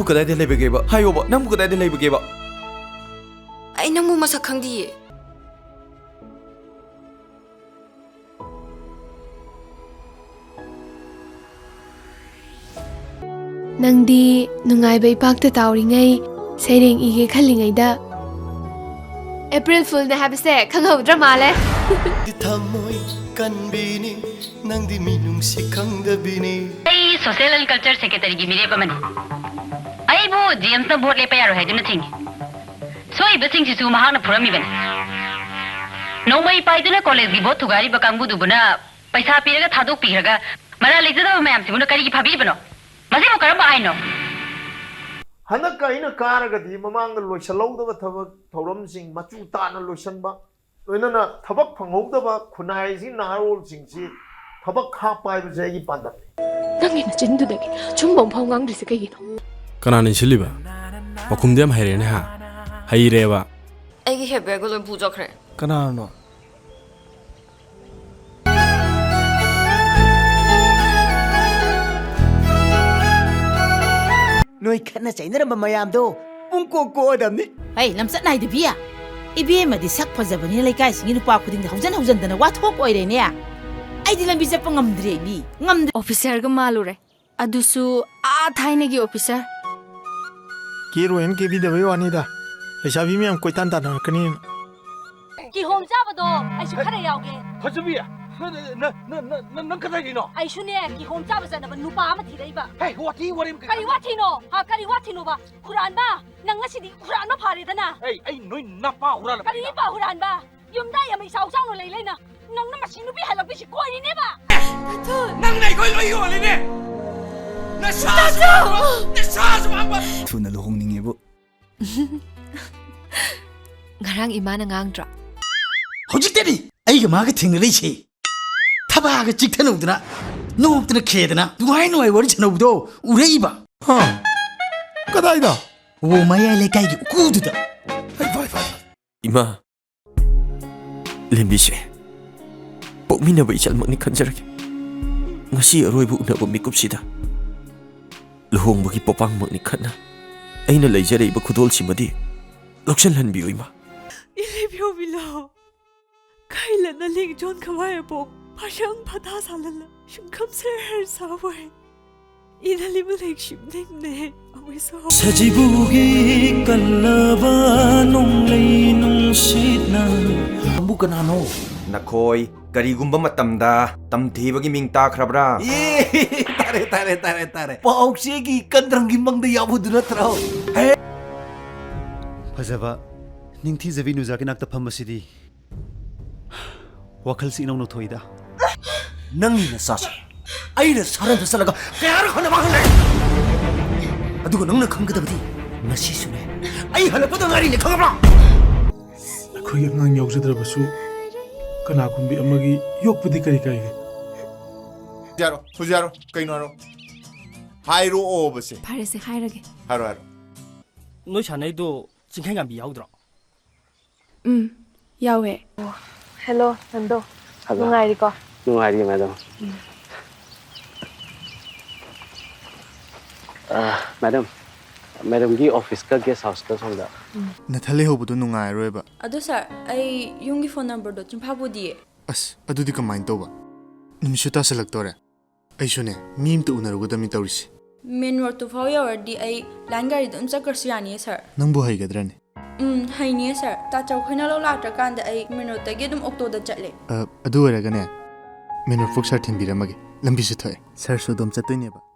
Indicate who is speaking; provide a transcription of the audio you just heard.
Speaker 1: kadaida leibageba hayoba nangbu kadaida leibageba
Speaker 2: ai nangbu masak khangdi
Speaker 3: Nangdi nungai bai pakta tauringai saireng ige khallingaida April Fool na habise khanghaudra male
Speaker 4: thamoi kanbini nangdi minungsi khangdabini
Speaker 5: ai social and culture secretary gi mire ba mani ai bu gm ta vote le pa yaro hai dina thing soi ba sing si su mahana phurami ban no mai pai dina college gi vote thugari ba kangbu du buna paisa piraga thadok piraga mara lejada mayam si buna kari gi phabi bano masi mo karamba ai no
Speaker 6: hana kaina karagadi mamanga loisalauda thabak thauramsing machu tana loisanba loinana thabak phanghoudaba khunai si narol singsi thabak kha paiba jegi pandam
Speaker 3: Nangi na chindudagi chumbong phau ngangdrise kaigino
Speaker 1: kanani siliba makhumde am hairene ha haireba
Speaker 2: ai gi hebe go loi puja khre
Speaker 1: kanano
Speaker 7: Noi khana chainaramba mayamdo pungko ko adamni
Speaker 8: hey lamsat nai de bia ibm di sak phajabani laikai singi nupa khuding da haujan dana wathok oire ne ai di lambi chappa ngamdre bi ngamdre
Speaker 2: officer ga malure adusu a thaine gi officer
Speaker 9: Kiroen ke bi dabai wani da lesabi miyam koitan tan kani
Speaker 10: ki hom jabado ai su khare yawge
Speaker 6: hajabiya nang kadai dino
Speaker 10: ai su ne ki hom jabasa na nupa ma thirei ba
Speaker 6: hey wati warim
Speaker 10: kari wati no ha kari wati no ba quran ba nang ngasi di quran ma phare dana
Speaker 6: hey ai noi napa hurala
Speaker 10: kari ba quran ba yum dai amai sau sau no lei lei na nang na masinu bi halak bi si koi ni ne ba
Speaker 1: nang nei koi loi yo le ne na sa ba
Speaker 4: thuna lohong ningebo
Speaker 2: ngarang imana ngangdra
Speaker 7: hojik ai ga maga thingri che thaba ga chikthanu noptna khedna duai noi wari chanaudo ureiba
Speaker 9: ha kadaida
Speaker 7: wo maya le kai gi kududa
Speaker 1: ima lembise pokmina bai chalmakni khanjarage ngasi aroibu unaba mikupsida luhongbagi popangmakni khana aina leijareba khudol simadi loksanlanbiyo ima
Speaker 10: ilebyo bilo kaila na ling jon kawai bo pashang phata salala shungkham ser her sawai idali mulek shimning ne awiso
Speaker 4: sajibugi kallaba nonglei nungsitna
Speaker 7: ambu kanano
Speaker 1: nakhoi karigumba matamda tamthibagi ming takhrabra
Speaker 7: tare paukse gi kandrangi mangda yabuduna trao
Speaker 11: fajaba ningthi javi nuja kinakta phamasidi wakhal si inong thoida
Speaker 7: nangi na sase aina saran salaga kayar khona bagle adugo nangna khanggadabdi ngasi sune ai halapda ngari ne khangabra
Speaker 9: khoi ngang yaujadrabasu kana kumbi amagi yokpudi kari kai
Speaker 12: Fujaro kainaro hairo obase
Speaker 2: pharese khairage
Speaker 12: haro
Speaker 13: noi sanai do chingkhai ngam bi yaudro
Speaker 3: yawe hello nando nungai ko
Speaker 13: nungai madam madam gi office ka guest house ka sonda
Speaker 9: nathale hobudu nungai roeba
Speaker 2: adu sir ai yungi phone number do chimphabu die
Speaker 9: as adudi kamain toba nimshuta selectore aisune mim to unarugodami tawrisi
Speaker 2: main road to fau yawardi ai line gari dum chakarsu yani sir
Speaker 9: nangbu haigadrani
Speaker 2: hainiye sir ta chaw khoina lo lakta kanda ai main road tagi dum octo da chatle
Speaker 9: adu eragane menor foksar thimbiramage lambi se thoe sir so dom chatoine ba